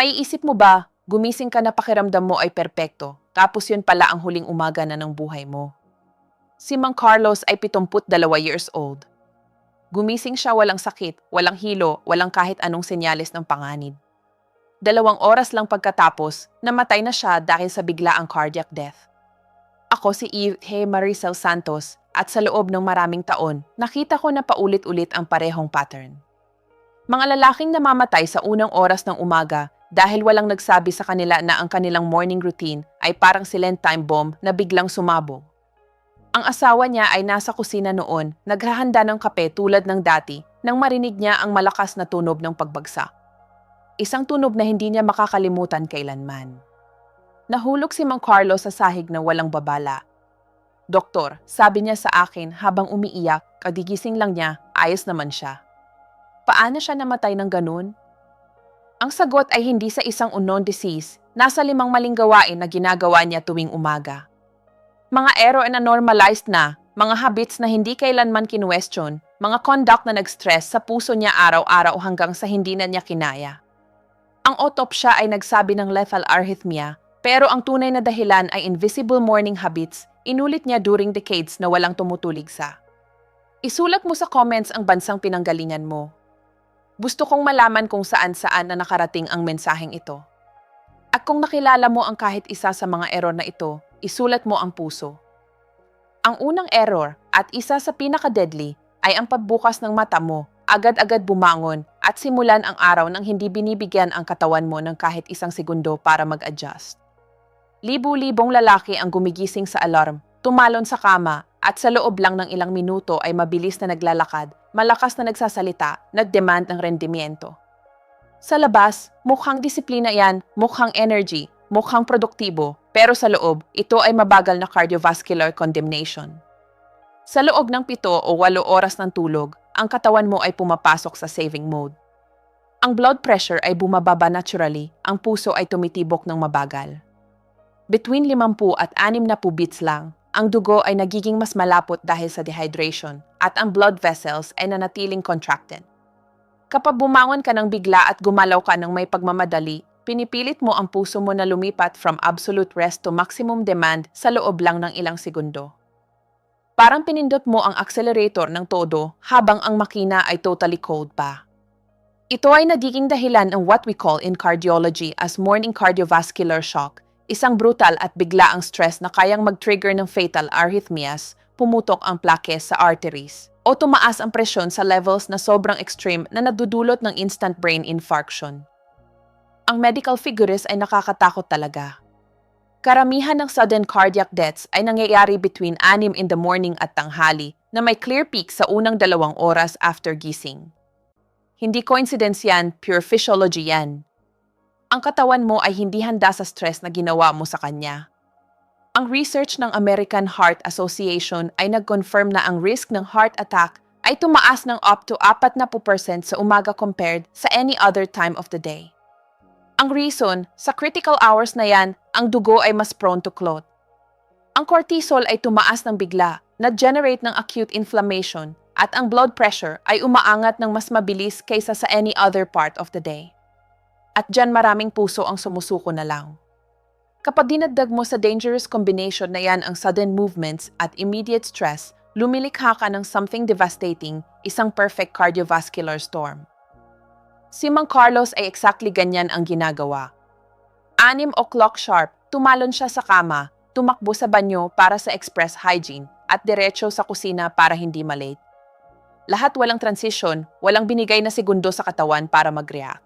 Maiisip mo ba, gumising ka na pakiramdam mo ay perpekto, tapos yun pala ang huling umaga na ng buhay mo. Si Mang Carlos ay 72 years old. Gumising siya walang sakit, walang hilo, walang kahit anong senyales ng panganib. 2 oras lang pagkatapos, namatay na siya dahil sa biglaang cardiac death. Ako si Eve Maricel Santos at sa loob ng maraming taon, nakita ko na paulit-ulit ang parehong pattern. Mga lalaking namamatay sa unang oras ng umaga dahil walang nagsabi sa kanila na ang kanilang morning routine ay parang silent time bomb na biglang sumabog. Ang asawa niya ay nasa kusina noon, naghahanda ng kape tulad ng dati nang marinig niya ang malakas na tunog ng pagbagsak. Isang tunog na hindi niya makakalimutan kailanman. Nahulog si Mang Carlos sa sahig na walang babala. "Doktor," sabi niya sa akin habang umiiyak, kagigising lang niya, ayos naman siya. Paano siya namatay ng ganun? Ang sagot ay hindi sa isang unknown disease, nasa 5 maling gawain na ginagawa niya tuwing umaga. Mga error na normalized na, mga habits na hindi kailanman kinwestiyon, mga conduct na nag-stress sa puso niya araw-araw hanggang sa hindi na niya kinaya. Ang autopsya ay nagsabi ng lethal arrhythmia, pero ang tunay na dahilan ay invisible morning habits, inulit niya during decades na walang tumutulig sa. Isulat mo sa comments ang bansang pinanggalingan mo. Gusto kong malaman kung saan-saan na nakarating ang mensaheng ito. At kung nakilala mo ang kahit isa sa mga error na ito, isulat mo ang puso. Ang unang error at isa sa pinaka-deadly ay ang pagbukas ng mata mo, agad-agad bumangon at simulan ang araw nang hindi binibigyan ang katawan mo ng kahit isang segundo para mag-adjust. Libu-libong lalaki ang gumigising sa alarm, tumalon sa kama at sa loob lang ng ilang minuto ay mabilis na naglalakad, malakas na nagsasalita, nag-demand ng rendimiento. Sa labas, mukhang disiplina yan, mukhang energy, mukhang produktibo, pero sa loob, ito ay mabagal na cardiovascular condemnation. Sa loob ng 7 o 8 oras ng tulog, ang katawan mo ay pumapasok sa saving mode. Ang blood pressure ay bumababa naturally, ang puso ay tumitibok ng mabagal. Between 50 at 60 beats lang, ang dugo ay nagiging mas malapot dahil sa dehydration at ang blood vessels ay nanatiling contracted. Kapag bumangon ka ng bigla at gumalaw ka ng may pagmamadali, pinipilit mo ang puso mo na lumipat from absolute rest to maximum demand sa loob lang ng ilang segundo. Parang pinindot mo ang accelerator ng todo habang ang makina ay totally cold pa. Ito ay nagiging dahilan ng what we call in cardiology as morning cardiovascular shock, isang brutal at biglaang stress na kayang mag-trigger ng fatal arrhythmias, pumutok ang plakes sa arteries, o tumaas ang presyon sa levels na sobrang extreme na nadudulot ng instant brain infarction. Ang medical figures ay nakakatakot talaga. Karamihan ng sudden cardiac deaths ay nangyayari between 6 in the morning at tanghali na may clear peak sa unang 2 oras after gising. Hindi coincidence yan, pure physiology yan. Ang katawan mo ay hindi handa sa stress na ginawa mo sa kanya. Ang research ng American Heart Association ay nag-confirm na ang risk ng heart attack ay tumaas ng up to 40% sa umaga compared sa any other time of the day. Ang reason, sa critical hours na yan, ang dugo ay mas prone to clot. Ang cortisol ay tumaas ng bigla, na-generate ng acute inflammation, at ang blood pressure ay umaangat ng mas mabilis kaysa sa any other part of the day. At dyan maraming puso ang sumusuko na lang. Kapag dinagdag mo sa dangerous combination na yan ang sudden movements at immediate stress, lumilikha ka ng something devastating, isang perfect cardiovascular storm. Si Mang Carlos ay exactly ganyan ang ginagawa. 6:00 sharp, tumalon siya sa kama, tumakbo sa banyo para sa express hygiene, at diretso sa kusina para hindi malate. Lahat walang transition, walang binigay na segundo sa katawan para mag-react.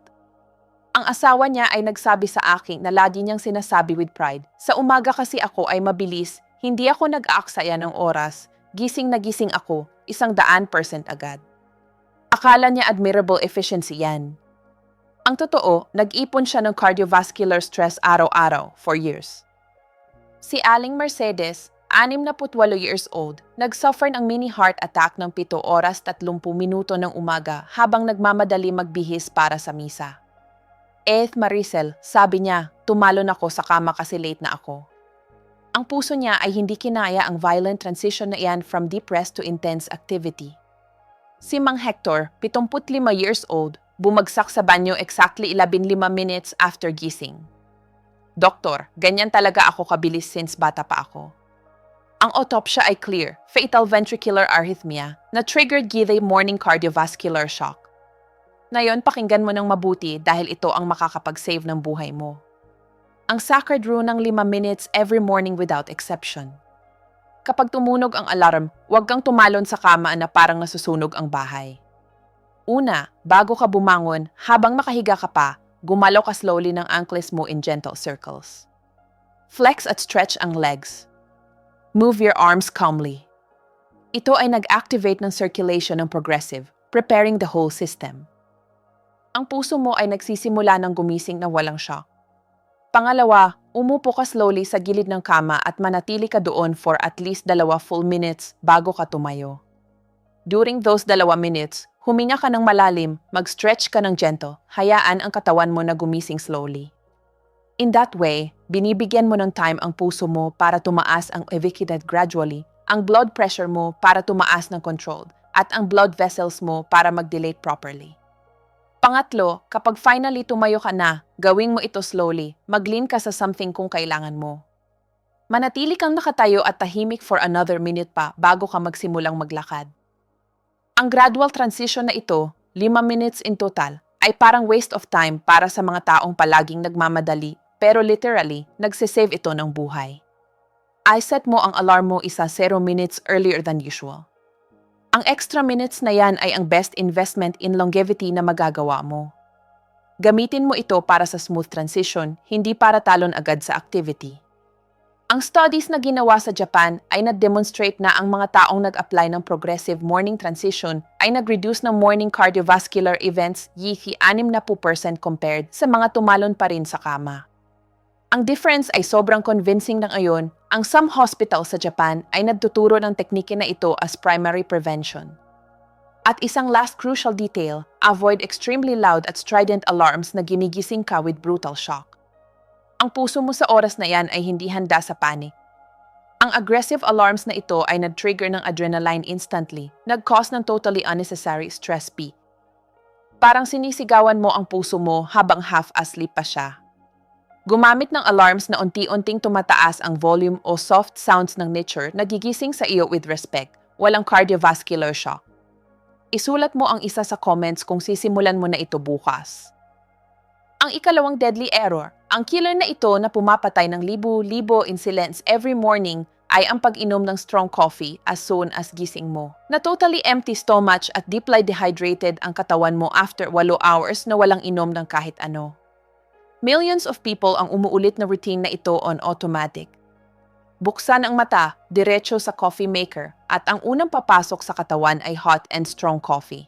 Ang asawa niya ay nagsabi sa akin na lagi niyang sinasabi with pride, "Sa umaga kasi ako ay mabilis, hindi ako nag-aaksaya ng oras, gising na gising ako, 100% agad." Akala niya admirable efficiency yan. Ang totoo, nag-ipon siya ng cardiovascular stress araw-araw for years. Si Aling Mercedes, 68 years old, nag-suffer ng mini heart attack ng 7 oras 30 minuto ng umaga habang nagmamadali magbihis para sa misa. Maricel, sabi niya, tumalon ako sa kama kasi late na ako. Ang puso niya ay hindi kinaya ang violent transition na iyan from deep rest to intense activity. Si Mang Hector, 75 years old, bumagsak sa banyo exactly 15 minutes after gising. Doktor, ganyan talaga ako kabilis since bata pa ako. Ang autopsya ay clear, fatal ventricular arrhythmia na triggered githe morning cardiovascular shock. Ngayon, pakinggan mo ng mabuti dahil ito ang makakapag-save ng buhay mo. Ang sacred rule ng 5 minutes every morning without exception. Kapag tumunog ang alarm, huwag kang tumalon sa kama na parang nasusunog ang bahay. Una, bago ka bumangon, habang makahiga ka pa, gumalaw ka slowly ng ankles mo in gentle circles. Flex at stretch ang legs. Move your arms calmly. Ito ay nag-activate ng circulation ng progressive, preparing the whole system. Ang puso mo ay nagsisimula ng gumising na walang shock. Pangalawa, umupo ka slowly sa gilid ng kama at manatili ka doon for at least 2 full minutes bago ka tumayo. During those 2 minutes, huminga ka ng malalim, mag-stretch ka ng gentle, hayaan ang katawan mo na gumising slowly. In that way, binibigyan mo ng time ang puso mo para tumaas ang evacuate gradually, ang blood pressure mo para tumaas ng controlled, at ang blood vessels mo para mag-dilate properly. Pangatlo, kapag finally tumayo ka na, gawin mo ito slowly, mag-lean ka sa something kung kailangan mo. Manatili kang nakatayo at tahimik for another minute pa bago ka magsimulang maglakad. Ang gradual transition na ito, 5 minutes in total, ay parang waste of time para sa mga taong palaging nagmamadali, pero literally, nagsisave ito ng buhay. I-set mo ang alarm mo 0 minutes earlier than usual. Ang extra minutes na yan ay ang best investment in longevity na magagawa mo. Gamitin mo ito para sa smooth transition, hindi para talon agad sa activity. Ang studies na ginawa sa Japan ay na-demonstrate na ang mga taong nag-apply ng progressive morning transition ay nag-reduce ng morning cardiovascular events 60% compared sa mga tumalon pa rin sa kama. Ang difference ay sobrang convincing na ngayon, ang some hospital sa Japan ay nagtuturo ng teknike na ito as primary prevention. At isang last crucial detail, avoid extremely loud at strident alarms na ginigising ka with brutal shock. Ang puso mo sa oras na yan ay hindi handa sa panic. Ang aggressive alarms na ito ay nag-trigger ng adrenaline instantly, nag-cause ng totally unnecessary stress peak. Parang sinisigawan mo ang puso mo habang half-asleep pa siya. Gumamit ng alarms na unti-unting tumataas ang volume o soft sounds ng nature na gigising sa iyo with respect, walang cardiovascular shock. Isulat mo ang isa sa comments kung sisimulan mo na ito bukas. Ang ikalawang deadly error, ang killer na ito na pumapatay ng libo-libo incidents every morning ay ang pag-inom ng strong coffee as soon as gising mo. Na totally empty stomach at deeply dehydrated ang katawan mo after 8 hours na walang inom ng kahit ano. Millions of people ang umuulit na routine na ito on automatic. Buksan ang mata, diretso sa coffee maker, at ang unang papasok sa katawan ay hot and strong coffee.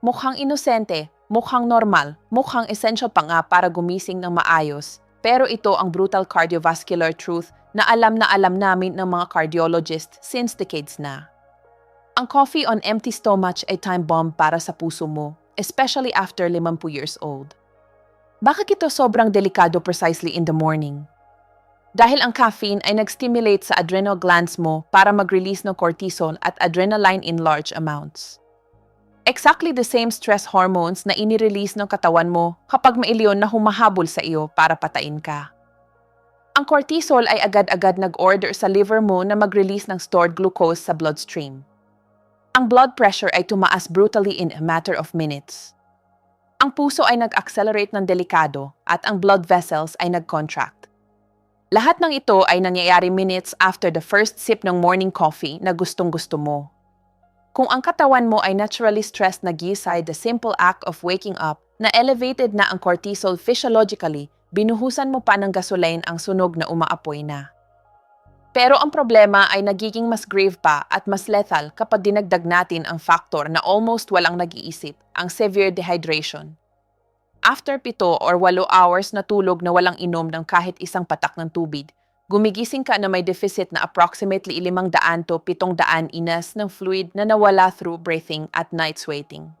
Mukhang inosente, mukhang normal, mukhang essential pa nga para gumising ng maayos, pero ito ang brutal cardiovascular truth na alam namin ng mga cardiologists since decades na. Ang coffee on empty stomach ay time bomb para sa puso mo, especially after 50 years old. Bakit ito sobrang delikado precisely in the morning? Dahil ang caffeine ay nag-stimulate sa adrenal glands mo para mag-release ng cortisol at adrenaline in large amounts. Exactly the same stress hormones na inirelease ng katawan mo kapag may leon na humahabol sa iyo para patayin ka. Ang cortisol ay agad-agad nag-order sa liver mo na mag-release ng stored glucose sa bloodstream. Ang blood pressure ay tumaas brutally in a matter of minutes. Ang puso ay nag-accelerate ng delikado at ang blood vessels ay nag-contract. Lahat ng ito ay nangyayari minutes after the first sip ng morning coffee na gustong-gusto mo. Kung ang katawan mo ay naturally stressed na gisay the simple act of waking up na elevated na ang cortisol physiologically, binuhusan mo pa ng gasoline ang sunog na umaapoy na. Pero ang problema ay nagiging mas grave pa at mas lethal kapag dinagdag natin ang factor na almost walang nag-iisip, ang severe dehydration. After 7 or 8 hours na tulog na walang inom ng kahit isang patak ng tubig, gumigising ka na may deficit na approximately 500 to 700 inas ng fluid na nawala through breathing at night sweating.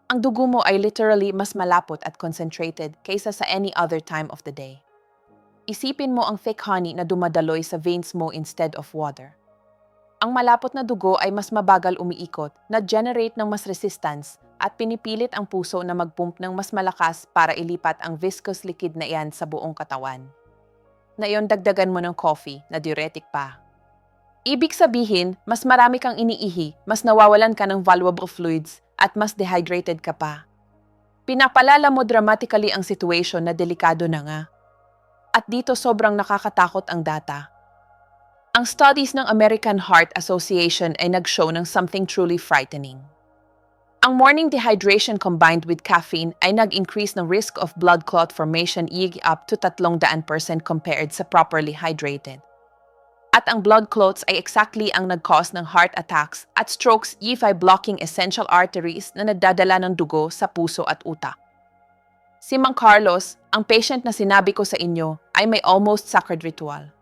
Ang dugo mo ay literally mas malapot at concentrated kaysa sa any other time of the day. Isipin mo ang fake honey na dumadaloy sa veins mo instead of water. Ang malapot na dugo ay mas mabagal umiikot, na-generate ng mas resistance, at pinipilit ang puso na mag-pump ng mas malakas para ilipat ang viscous liquid na iyan sa buong katawan. Ngayon dagdagan mo ng coffee na diuretic pa. Ibig sabihin, mas marami kang iniihi, mas nawawalan ka ng valuable fluids, at mas dehydrated ka pa. Pinapalala mo dramatically ang situation na delikado na nga. At dito sobrang nakakatakot ang data. Ang studies ng American Heart Association ay nag-show ng something truly frightening. Ang morning dehydration combined with caffeine ay nag-increase ng risk of blood clot formation up to 300% compared sa properly hydrated. At ang blood clots ay exactly ang nag-cause ng heart attacks at strokes by blocking essential arteries na nadadala ng dugo sa puso at utak. Si Mang Carlos, ang patient na sinabi ko sa inyo, ay may almost sacred ritual.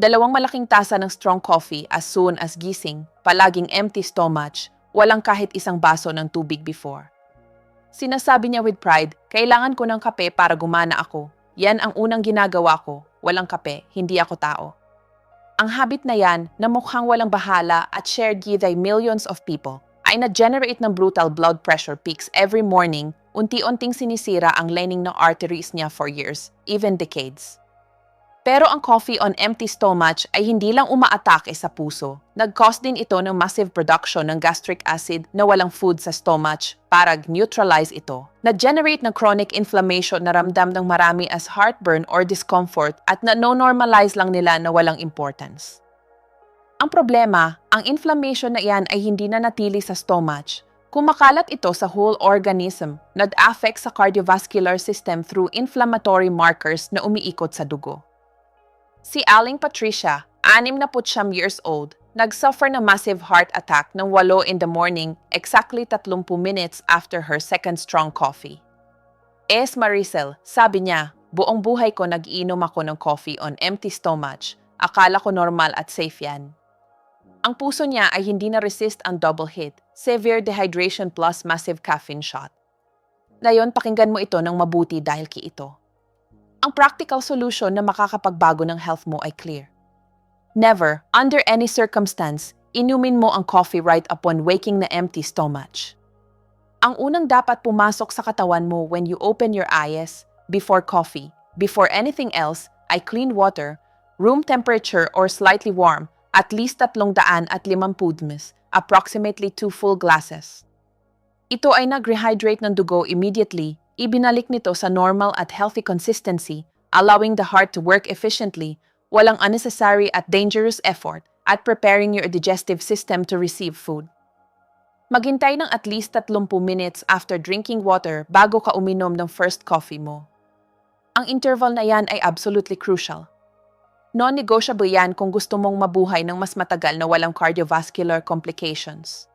2 malaking tasa ng strong coffee as soon as gising, palaging empty stomach, walang kahit isang baso ng tubig before. Sinasabi niya with pride, kailangan ko ng kape para gumana ako. Yan ang unang ginagawa ko, walang kape, hindi ako tao. Ang habit na yan, na mukhang walang bahala at shared by millions of people, ay na-generate ng brutal blood pressure peaks every morning, unti-unting sinisira ang lining ng arteries niya for years, even decades. Pero ang coffee on empty stomach ay hindi lang umaatake sa puso. Nag-cause din ito ng massive production ng gastric acid na walang food sa stomach para neutralize ito. Na-generate ng chronic inflammation na ramdam ng marami as heartburn or discomfort at na-normalize lang nila na walang importance. Ang problema, ang inflammation na iyan ay hindi na natili sa stomach. Kumakalat ito sa whole organism, nag-affect sa cardiovascular system through inflammatory markers na umiikot sa dugo. Si Aling Patricia, 69 years old, nag-suffer ng massive heart attack ng 8 in the morning, exactly 30 minutes after her second strong coffee. Maricel, sabi niya, buong buhay ko nag-iinom ako ng coffee on empty stomach. Akala ko normal at safe yan. Ang puso niya ay hindi na-resist ang double hit, severe dehydration plus massive caffeine shot. Ngayon, pakinggan mo ito ng mabuti dahil ki ito. Ang practical solution na makakapagbago ng health mo ay clear. Never, under any circumstance, inumin mo ang coffee right upon waking na empty stomach. Ang unang dapat pumasok sa katawan mo when you open your eyes, before coffee, before anything else, ay clean water, room temperature or slightly warm, at least 350 ml, approximately 2 full glasses. Ito ay nag-rehydrate ng dugo immediately. Ibinalik nito sa normal at healthy consistency, allowing the heart to work efficiently, walang unnecessary at dangerous effort, at preparing your digestive system to receive food. Maghintay ng at least 30 minutes after drinking water bago ka uminom ng first coffee mo. Ang interval na yan ay absolutely crucial. Non-negotiable yan kung gusto mong mabuhay ng mas matagal na walang cardiovascular complications.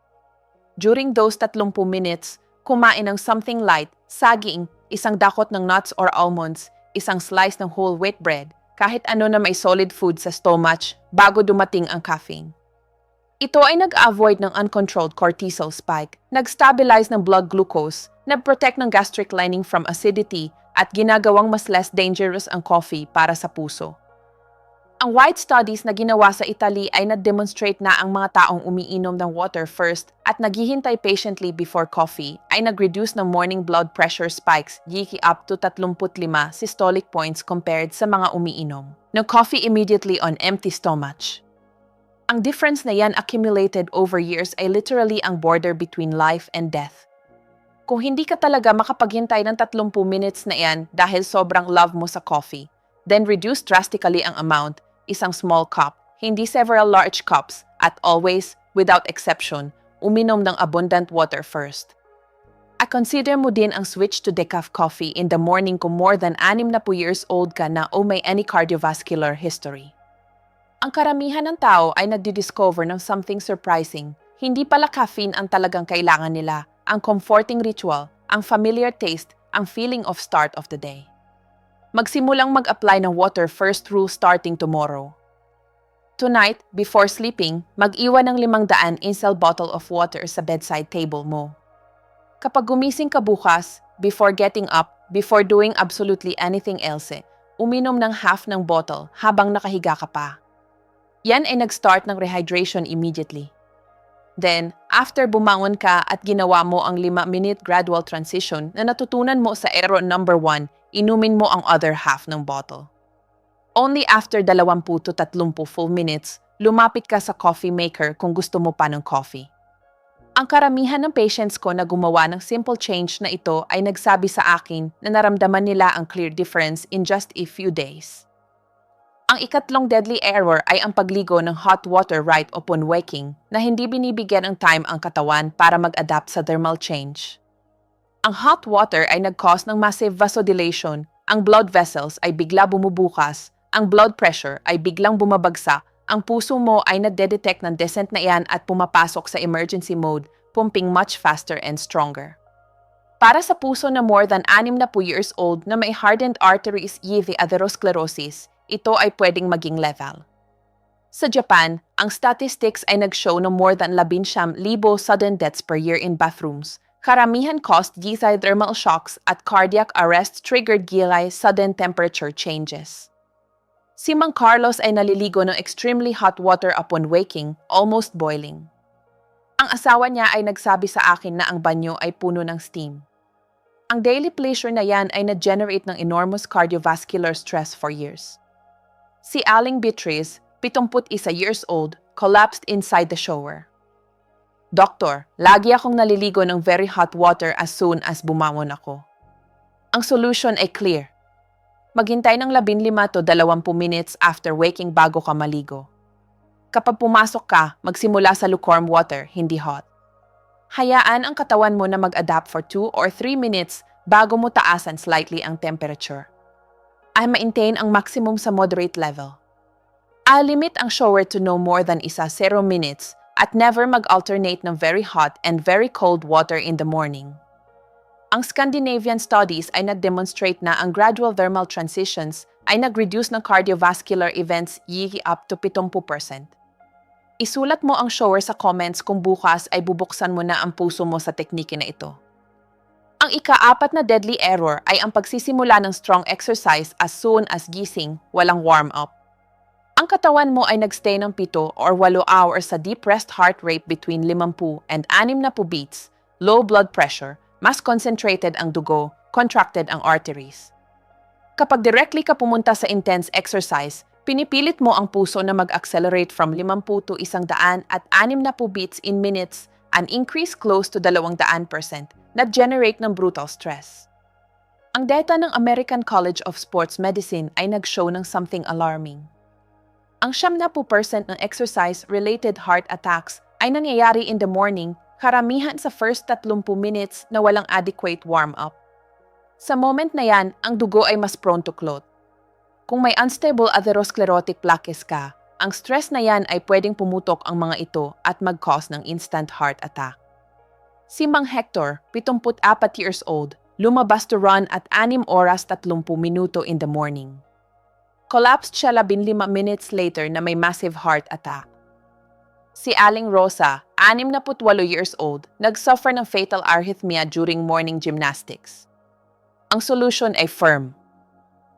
During those 30 minutes, kumain ng something light, saging, isang dakot ng nuts or almonds, isang slice ng whole wheat bread, kahit ano na may solid food sa stomach bago dumating ang caffeine. Ito ay nag-avoid ng uncontrolled cortisol spike, nag-stabilize ng blood glucose, nag-protect ng gastric lining from acidity, at ginagawang mas less dangerous ang coffee para sa puso. Ang wide studies na ginawa sa Italy ay nag-demonstrate na ang mga taong umiinom ng water first at naghihintay patiently before coffee ay nag-reduce ng morning blood pressure spikes up to 35 systolic points compared sa mga umiinom ng coffee immediately on empty stomach. Ang difference na yan accumulated over years ay literally ang border between life and death. Kung hindi ka talaga makapaghintay ng 30 minutes na yan dahil sobrang love mo sa coffee, then reduce drastically ang amount, isang small cup, hindi several large cups, at always, without exception, uminom ng abundant water first. Consider mo din ang switch to decaf coffee in the morning kung more than 60 years old ka na o may any cardiovascular history. Ang karamihan ng tao ay nagdi-discover ng something surprising. Hindi pala caffeine ang talagang kailangan nila, ang comforting ritual, ang familiar taste, ang feeling of start of the day. Magsimulang mag-apply ng water first rule starting tomorrow. Tonight, before sleeping, mag-iwan ng 500 ml bottle of water sa bedside table mo. Kapag gumising ka bukas, before getting up, before doing absolutely anything else, uminom ng half ng bottle habang nakahiga ka pa. Yan ay nag-start ng rehydration immediately. Then, after bumangon ka at ginawa mo ang 5-minute gradual transition na natutunan mo sa error number 1, inumin mo ang other half ng bottle. Only after 20 to 30 full minutes, lumapit ka sa coffee maker kung gusto mo pa ng coffee. Ang karamihan ng patients ko na gumawa ng simple change na ito ay nagsabi sa akin na naramdaman nila ang clear difference in just a few days. Ang ikatlong deadly error ay ang pagligo ng hot water right upon waking na hindi binibigyan ng time ang katawan para mag-adapt sa thermal change. Ang hot water ay nag-cause ng massive vasodilation, ang blood vessels ay bigla bumubukas, ang blood pressure ay biglang bumabagsak, ang puso mo ay nadedetect ng descent na iyan at pumapasok sa emergency mode, pumping much faster and stronger. Para sa puso na more than 60 years old na may hardened arteries with atherosclerosis, ito ay pwedeng maging lethal. Sa Japan, ang statistics ay nag-show na more than 11,000 sudden deaths per year in bathrooms. Karamihan caused by thermal shocks at cardiac arrest triggered by sudden temperature changes. Si Mang Carlos ay naliligo ng extremely hot water upon waking, almost boiling. Ang asawa niya ay nagsabi sa akin na ang banyo ay puno ng steam. Ang daily pleasure na yan ay na-generate ng enormous cardiovascular stress for years. Si Aling Beatrice, 71 years old, collapsed inside the shower. Doktor, lagi akong naliligo ng very hot water as soon as bumangon ako. Ang solution ay clear. Maghintay ng 15 to 20 minutes after waking bago ka maligo. Kapag pumasok ka, magsimula sa lukewarm water, hindi hot. Hayaan ang katawan mo na mag-adapt for 2 or 3 minutes bago mo taasan slightly ang temperature. Ay maintain ang maximum sa moderate level. Limit ang shower to no more than 0 minutes at never mag-alternate ng very hot and very cold water in the morning. Ang Scandinavian studies ay nag-demonstrate na ang gradual thermal transitions ay nag-reduce ng cardiovascular events up to 70%. Isulat mo ang shower sa comments kung bukas ay bubuksan mo na ang puso mo sa teknike na ito. Ang ika-4 na deadly error ay ang pagsisimula ng strong exercise as soon as gising, walang warm-up. Ang katawan mo ay nagstay ng 7 or 8 hours sa deep rest heart rate between 50 and 60 beats, low blood pressure, mas concentrated ang dugo, contracted ang arteries. Kapag directly ka pumunta sa intense exercise, pinipilit mo ang puso na mag-accelerate from 50 to 100 at 60 beats in minutes, an increase close to 200% na generate ng brutal stress. Ang data ng American College of Sports Medicine ay nag-show ng something alarming. Ang 70% ng exercise-related heart attacks ay nangyayari in the morning, karamihan sa first 30 minutes na walang adequate warm-up. Sa moment na yan, ang dugo ay mas prone to clot. Kung may unstable atherosclerotic plaques ka, ang stress na yan ay pwedeng pumutok ang mga ito at mag-cause ng instant heart attack. Si Mang Hector, 74 years old, lumabas to run at 6 oras 30 minuto in the morning. Collapsed siya 15 minutes later na may massive heart attack. Si Aling Rosa, 68 years old, nag-suffer ng fatal arrhythmia during morning gymnastics. Ang solution ay firm.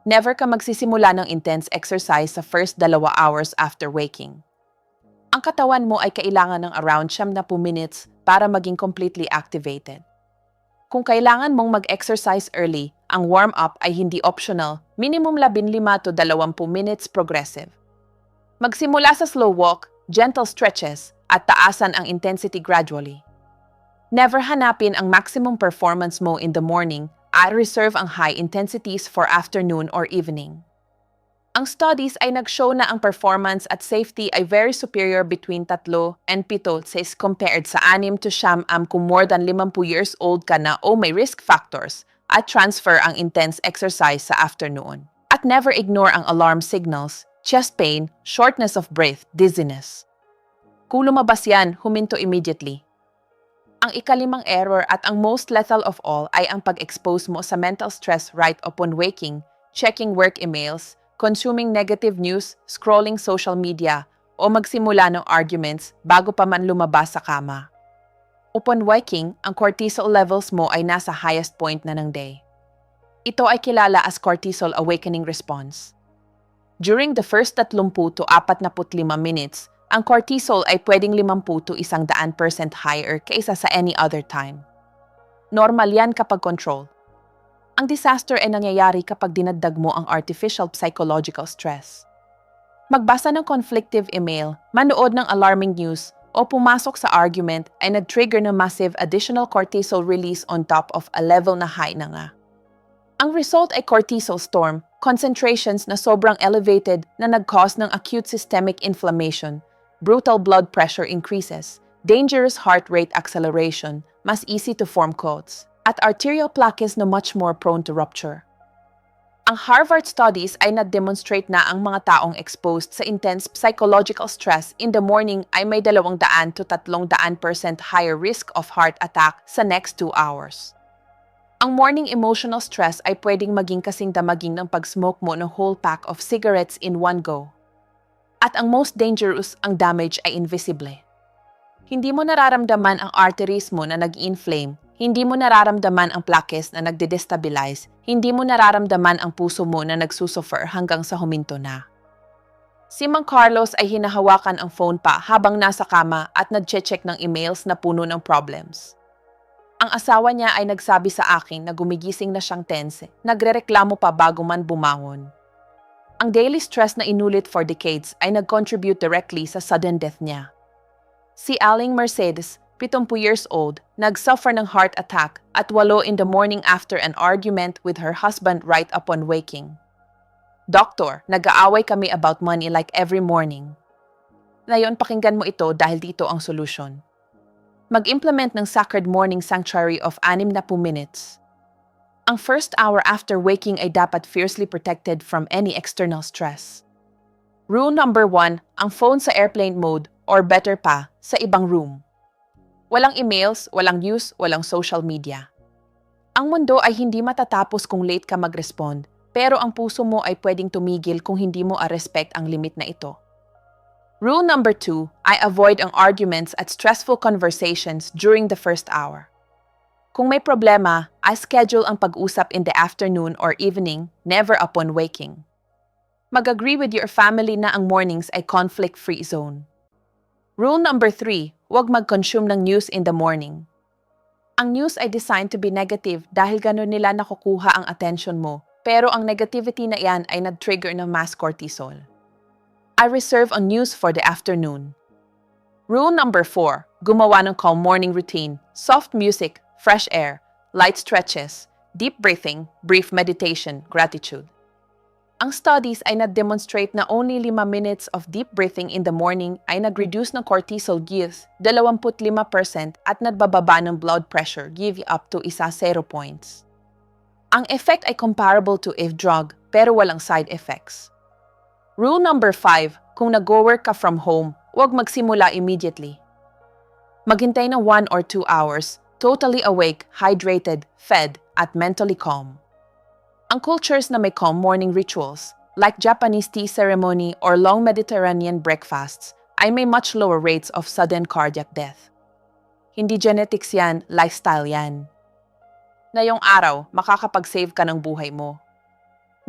Never ka magsisimula ng intense exercise sa first 2 hours after waking. Ang katawan mo ay kailangan ng around 70 minutes para maging completely activated. Kung kailangan mong mag-exercise early, ang warm-up ay hindi optional, minimum 15 to 20 minutes progressive. Magsimula sa slow walk, gentle stretches, at taasan ang intensity gradually. Never hanapin ang maximum performance mo in the morning at reserve ang high intensities for afternoon or evening. Ang studies ay nag-show na ang performance at safety ay very superior between 3 and 7 compared sa 6 to 9 kung more than 50 years old ka na o may risk factors at transfer ang intense exercise sa afternoon. At never ignore ang alarm signals, chest pain, shortness of breath, dizziness. Kung lumabas yan, huminto immediately. Ang ika-5 error at ang most lethal of all ay ang pag-expose mo sa mental stress right upon waking, checking work emails, consuming negative news, scrolling social media, o magsimula ng arguments bago pa man lumabas sa kama. Upon waking, ang cortisol levels mo ay nasa highest point na ng day. Ito ay kilala as cortisol awakening response. During the first 30 to 45 minutes, ang cortisol ay pwedeng 50 to 100% higher kaysa sa any other time. Normal yan kapag control. Ang disaster ay nangyayari kapag dinagdag mo ang artificial psychological stress. Magbasa ng conflictive email, manood ng alarming news, o pumasok sa argument ay nag-trigger ng massive additional cortisol release on top of a level na high na nga. Ang result ay cortisol storm, concentrations na sobrang elevated na nag-cause ng acute systemic inflammation, brutal blood pressure increases, dangerous heart rate acceleration, mas easy to form clots, at arterial plaques na much more prone to rupture. Ang Harvard studies ay na-demonstrate na ang mga taong exposed sa intense psychological stress in the morning ay may 200 to 300% higher risk of heart attack sa next 2 hours. Ang morning emotional stress ay pwedeng maging kasing damaging ng pag-smoke mo ng whole pack of cigarettes in one go. At ang most dangerous, ang damage ay invisible. Hindi mo nararamdaman ang arteries mo na nag-inflame, hindi mo nararamdaman ang plaques na nagde-destabilize, hindi mo nararamdaman ang puso mo na nagsusuffer hanggang sa huminto na. Si Mang Carlos ay hinahawakan ang phone pa habang nasa kama at nag-check ng emails na puno ng problems. Ang asawa niya ay nagsabi sa akin na gumigising na siyang tense, nagrereklamo pa bago man bumangon. Ang daily stress na inulit for decades ay nag-contribute directly sa sudden death niya. Si Aling Mercedes, 70 years old, nag-suffer ng heart attack at 8 in the morning after an argument with her husband right upon waking. Doktor, nag-aaway kami about money like every morning. Ngayon, pakinggan mo ito dahil dito ang solusyon. Mag-implement ng sacred morning sanctuary of 60 minutes. Ang first hour after waking ay dapat fiercely protected from any external stress. Rule number 1, ang phone sa airplane mode or better pa, sa ibang room. Walang emails, walang news, walang social media. Ang mundo ay hindi matatapos kung late ka mag-respond, pero ang puso mo ay pwedeng tumigil kung hindi mo respect ang limit na ito. Rule number 2, I avoid ang arguments at stressful conversations during the first hour. Kung may problema, I schedule ang pag-usap in the afternoon or evening, never upon waking. Mag-agree with your family na ang mornings ay conflict-free zone. Rule number 3, huwag mag-consume ng news in the morning. Ang news ay designed to be negative dahil ganun nila nakukuha ang attention mo, pero ang negativity na iyan ay nag-trigger ng mass cortisol. I reserve ang news for the afternoon. Rule number 4, gumawa ng calm morning routine, soft music, fresh air, light stretches, deep breathing, brief meditation, gratitude. Ang studies ay na-demonstrate na only 5 minutes of deep breathing in the morning ay nag-reduce ng cortisol gives 25% at nagbababa ng blood pressure give up to 0 points. Ang effect ay comparable to if drug pero walang side effects. Rule number 5, kung nag-work ka from home, huwag magsimula immediately. Maghintay ng 1 or 2 hours, totally awake, hydrated, fed, at mentally calm. Ang cultures na may calm morning rituals, like Japanese tea ceremony or long Mediterranean breakfasts, ay may much lower rates of sudden cardiac death. Hindi genetics yan, lifestyle yan. Ngayong araw, makakapag-save ka ng buhay mo.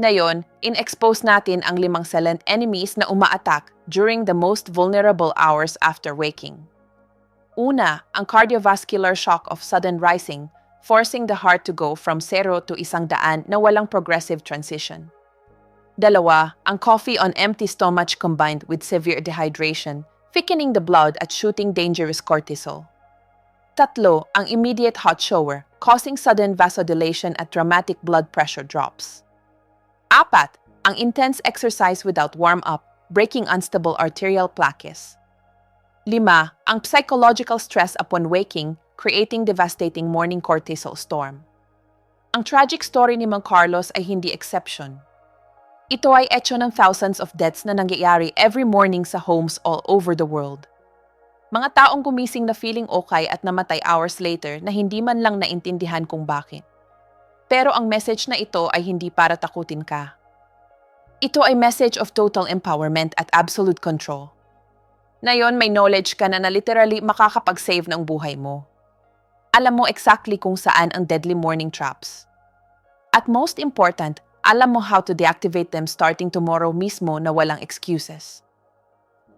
Ngayon, in-expose natin ang 5 silent enemies na uma-attack during the most vulnerable hours after waking. Una, ang cardiovascular shock of sudden rising, forcing the heart to go from 0 to 100 na walang progressive transition. 2, ang coffee on empty stomach combined with severe dehydration, thickening the blood at shooting dangerous cortisol. 3, ang immediate hot shower, causing sudden vasodilation at dramatic blood pressure drops. 4, ang intense exercise without warm-up, breaking unstable arterial plaques. 5, ang psychological stress upon waking, creating devastating morning cortisol storm. Ang tragic story ni Mang Carlos ay hindi exception. Ito ay etyo ng thousands of deaths na nangyayari every morning sa homes all over the world. Mga taong gumising na feeling okay at namatay hours later na hindi man lang naintindihan kung bakit. Pero ang message na ito ay hindi para takutin ka. Ito ay message of total empowerment at absolute control. Ngayon may knowledge ka na literally makakapag-save ng buhay mo. Alam mo exactly kung saan ang deadly morning traps. At most important, Alam mo how to deactivate them starting tomorrow mismo na walang excuses.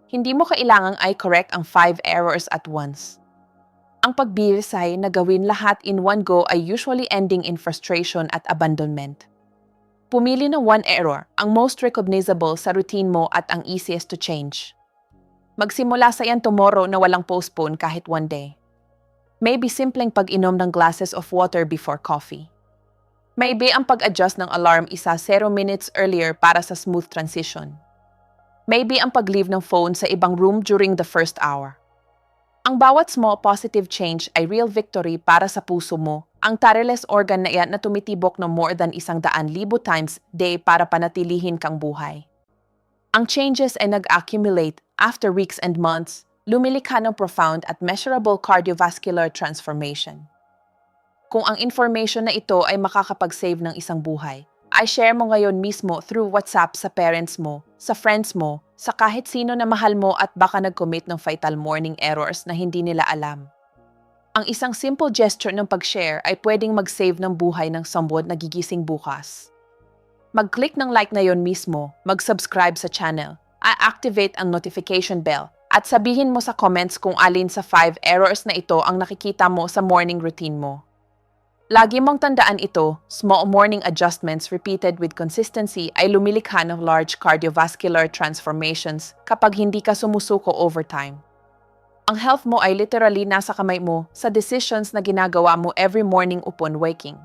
Hindi mo kailangang i-correct ang 5 errors at once. Ang pagbirisay na gawin lahat in one go ay usually ending in frustration at abandonment. Pumili ng one error, ang most recognizable sa routine mo at ang easiest to change. Magsimula sa yan tomorrow na walang postpone kahit one day. Maybe simpleng pag-inom ng glasses of water before coffee. Maybe ang pag-adjust ng alarm 0 minutes earlier para sa smooth transition. Maybe ang pag-leave ng phone sa ibang room during the first hour. Ang bawat small positive change ay real victory para sa puso mo, ang tireless organ na iyan na tumitibok ng more than 100,000 times day para panatilihin kang buhay. Ang changes ay nag-accumulate after weeks and months, lumilikha ng profound at measurable cardiovascular transformation. Kung ang information na ito ay makakapag-save ng isang buhay, ay share mo ngayon mismo through WhatsApp sa parents mo, sa friends mo, sa kahit sino na mahal mo at baka nag-commit ng fatal morning errors na hindi nila alam. Ang isang simple gesture ng pag-share ay pwedeng mag-save ng buhay ng someone na gigising bukas. Mag-click ng like na yon mismo, mag-subscribe sa channel, i-activate ang notification bell, at sabihin mo sa comments kung alin sa 5 errors na ito ang nakikita mo sa morning routine mo. Lagi mong tandaan ito, small morning adjustments repeated with consistency ay lumilikha ng large cardiovascular transformations kapag hindi ka sumusuko over time. Ang health mo ay literally nasa kamay mo sa decisions na ginagawa mo every morning upon waking.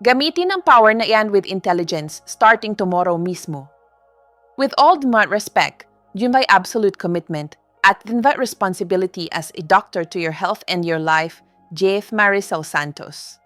Gamitin ang power na iyan with intelligence starting tomorrow mismo. With all due respect, yun by absolute commitment at invite responsibility as a doctor to your health and your life, J.F. Maricel Santos.